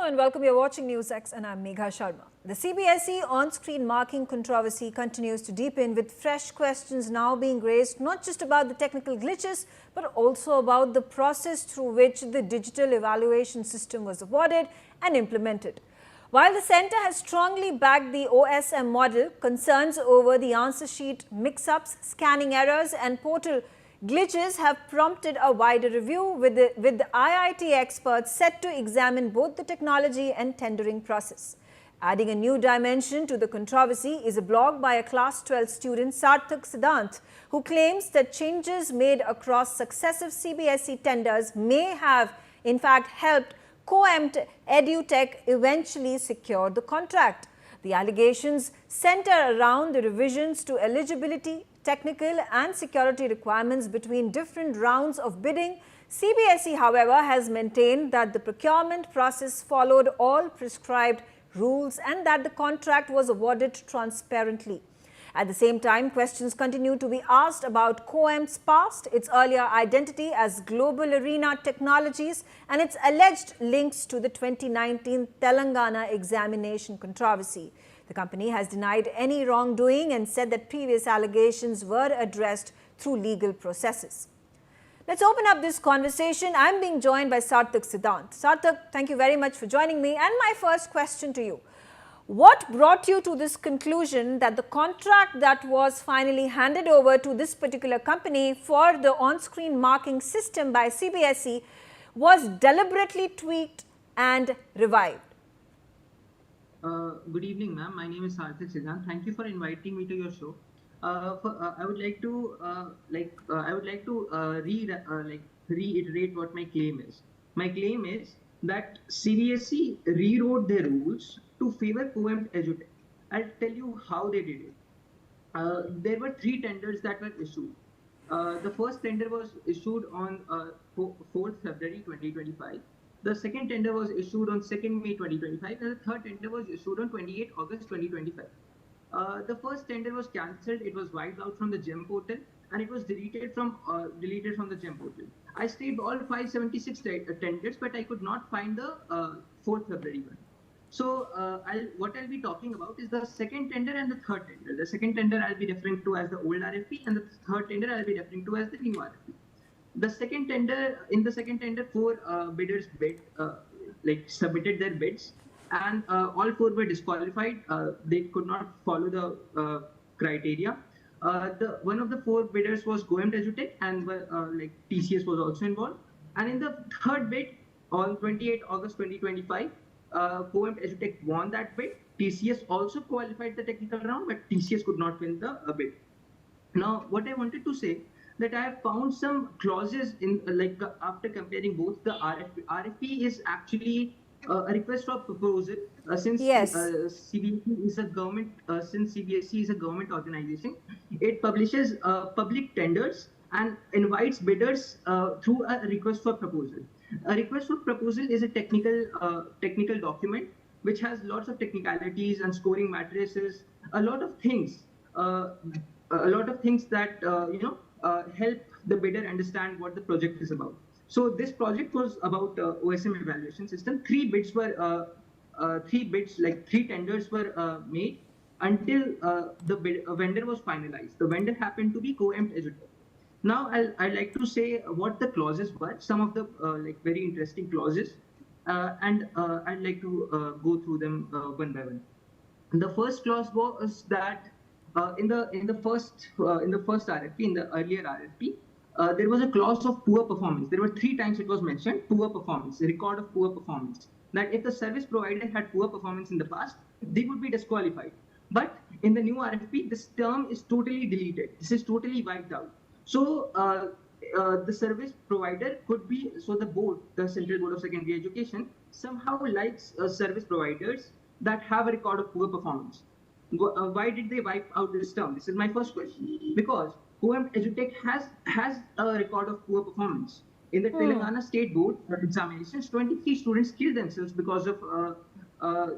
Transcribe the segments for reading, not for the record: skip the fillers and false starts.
and welcome. You're watching NewsX and I'm Megha Sharma. The CBSE on-screen marking controversy continues to deepen, with fresh questions now being raised not just about the technical glitches but also about the process through which the digital evaluation system was awarded and implemented. While the centre has strongly backed the OSM model, concerns over the answer sheet mix-ups, scanning errors and portal glitches have prompted a wider review, with the IIT experts set to examine both the technology and tendering process. Adding a new dimension to the controversy is a blog by a class 12 student, Sarthak Sinha, who claims that changes made across successive CBSE tenders may have in fact helped co-empt EduTech eventually secure the contract. The allegations center around the revisions to eligibility, technical and security requirements between different rounds of bidding. CBSE, however, has maintained that the procurement process followed all prescribed rules and that the contract was awarded transparently. At the same time, questions continue to be asked about COEM's past, its earlier identity as Global Arena Technologies, and its alleged links to the 2019 Telangana examination controversy. The company has denied any wrongdoing and said that previous allegations were addressed through legal processes. Let's open up this conversation. I'm being joined by Sarthak Sinha. Sarthak, thank you very much for joining me. And my first question to you: what brought you to this conclusion that the contract that was finally handed over to this particular company for the on-screen marking system by CBSE was deliberately tweaked and revived? Good evening, ma'am. My name is Sarthak Sinha. Thank you for inviting me to your show. I would like to reiterate what my claim is. My claim is that CBSE rewrote their rules to favor co-empt EduTech. I'll tell you how they did it. There were 3 tenders that were issued. The first tender was issued on 4th February 2025. The second tender was issued on 2nd May 2025, and the third tender was issued on 28 August 2025. The first tender was cancelled. It was wiped out from the GEM portal, and it was deleted from the GEM portal. I stayed all 576 tenders, but I could not find the 4th February one. So what I'll be talking about is the second tender and the third tender. The second tender I'll be referring to as the old RFP, and the third tender I'll be referring to as the new RFP. In the second tender, 4 bidders submitted their bids, and all 4 were disqualified. They could not follow the criteria. One of the 4 bidders was COEMT EduTech, and TCS was also involved. And in the third bid, on 28 August 2025, COEMT EduTech won that bid. TCS also qualified the technical round, but TCS could not win the bid. Now, what I wanted to say, that I have found some clauses in after comparing both the RFP. RFP is actually a request for proposal, since CBSE is a government. Since CBSE is a government organization, it publishes public tenders and invites bidders through a request for proposal. A request for proposal is a technical document which has lots of technicalities and scoring matrices, a lot of things that help the bidder understand what the project is about. So this project was about OSM evaluation system. 3 tenders were made until the vendor was finalized. The vendor happened to be COEMT EduTech. Now I'd like to say what the clauses were, some of the very interesting clauses, and I'd like to go through them one by one. The first clause was that in the first RFP, in the earlier RFP, there was a clause of poor performance. There were 3 times it was mentioned, poor performance, a record of poor performance. That if the service provider had poor performance in the past, they would be disqualified. But in the new RFP, this term is totally deleted. This is totally wiped out. So the service provider could be, so the board, the Central Board of Secondary Education, somehow likes service providers that have a record of poor performance. Why did they wipe out this term? This is my first question. Because COEMT EduTech has a record of poor performance. In the Telangana State Board examinations, 23 students killed themselves because of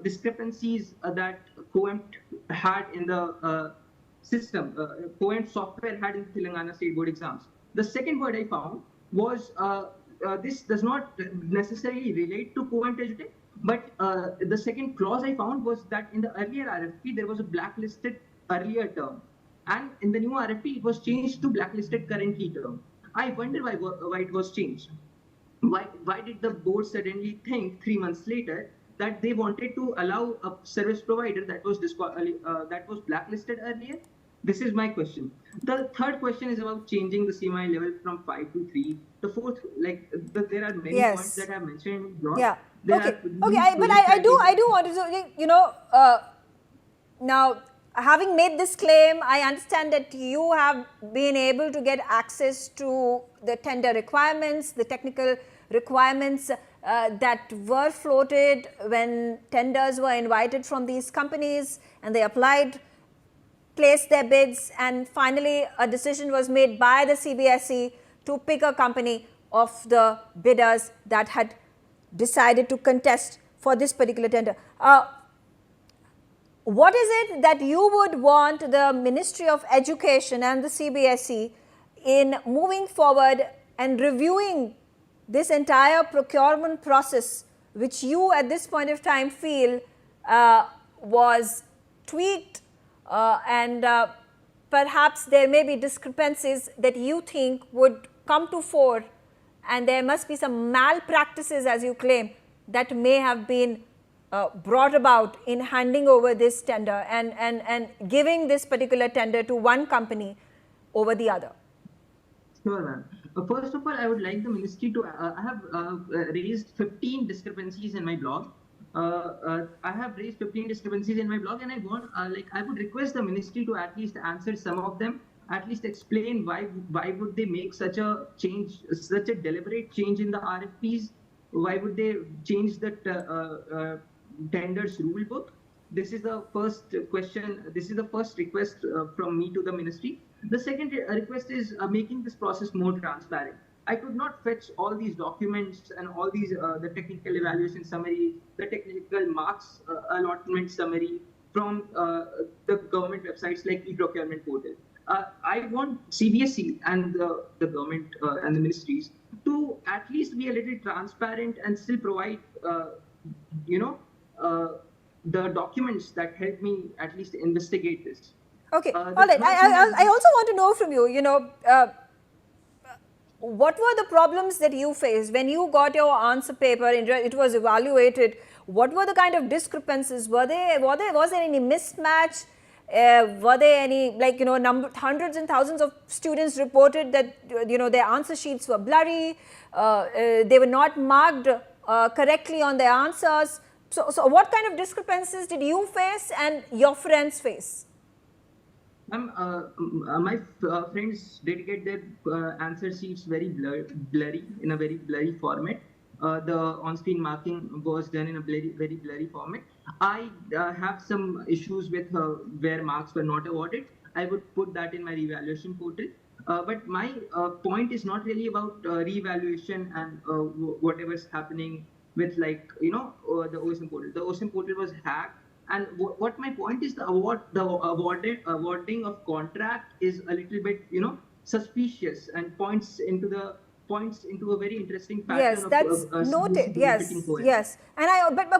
discrepancies that COEMT had in the system. COEMT software had in Telangana State Board exams. The second word I found was this does not necessarily relate to COEMT EduTech, But the second clause I found was that in the earlier RFP, there was a blacklisted earlier term. And in the new RFP, it was changed to blacklisted currently term. I wonder why it was changed. Why did the board suddenly think 3 months later that they wanted to allow a service provider that was blacklisted earlier? This is my question. The third question is about changing the CMI level from 5 to 3. The fourth, there are many points that I have mentioned in the blog. Yeah. There Okay. are Okay. But I do want to, now, having made this claim, I understand that you have been able to get access to the tender requirements, the technical requirements that were floated when tenders were invited from these companies, and they applied, placed their bids, and finally a decision was made by the CBSE to pick a company of the bidders that had decided to contest for this particular tender. What is it that you would want the Ministry of Education and the CBSE in moving forward and reviewing this entire procurement process, which you at this point of time feel was tweaked and perhaps there may be discrepancies that you think would come to fore, and there must be some malpractices, as you claim, that may have been brought about in handing over this tender and giving this particular tender to one company over the other? Sure, ma'am. First of all, I would like the ministry to. I have raised 15 discrepancies in my blog. I have raised 15 discrepancies in my blog, and I want, I would request the ministry to at least answer some of them. At least explain why would they make such a change, such a deliberate change in the RFPs? Why would they change the tenders rule book? This is the first question. This is the first request from me to the ministry. The second request is making this process more transparent. I could not fetch all these documents and all these the technical evaluation summary, the technical marks allotment summary from the government websites like e-procurement portal. I want CBSE and the government and the ministries to at least be a little transparent and still provide, the documents that help me at least investigate this. Okay, all right. I also want to know from you, what were the problems that you faced when you got your answer paper and it was evaluated? What were the kind of discrepancies? Was there any mismatch? Were there any, hundreds and thousands of students reported that, their answer sheets were blurry, they were not marked correctly on their answers. So what kind of discrepancies did you face and your friends face? My friends did get their answer sheets very blurry, in a very blurry format. The on-screen marking was done in a very blurry format. I have some issues with where marks were not awarded. I would put that in my revaluation portal. But my point is not really about revaluation and whatever's happening with the OSM portal. The OSM portal was hacked. And what my point is, the awarding of contract is a little bit, suspicious and points into a very interesting pattern. Yes, that's noted. Yes. And but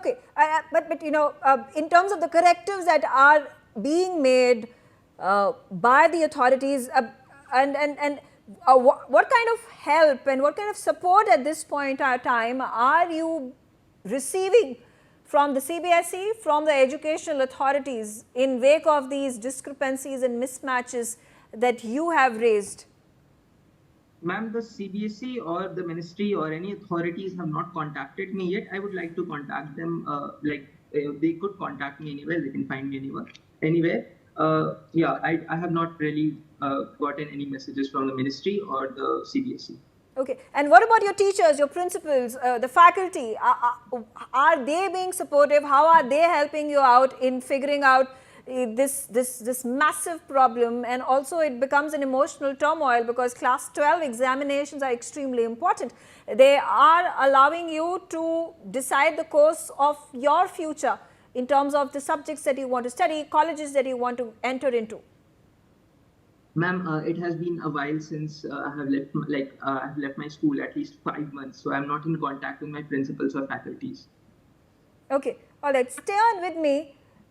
in terms of the correctives that are being made by the authorities, what kind of help and what kind of support at this point in time are you receiving from the CBSE, from the educational authorities in wake of these discrepancies and mismatches that you have raised? Ma'am, the CBSE or the ministry or any authorities have not contacted me yet. I would like to contact them. They could contact me anywhere. They can find me anywhere. I have not really gotten any messages from the ministry or the CBSE. Okay. And what about your teachers, your principals, the faculty? Are they being supportive? How are they helping you out in figuring out this massive problem? And also it becomes an emotional turmoil because class 12 examinations are extremely important. They are allowing you to decide the course of your future in terms of the subjects that you want to study, colleges that you want to enter into. Ma'am, it has been a while since I have left my school, at least 5 months. So I'm not in contact with my principals or faculties. Okay, all right, stay on with me.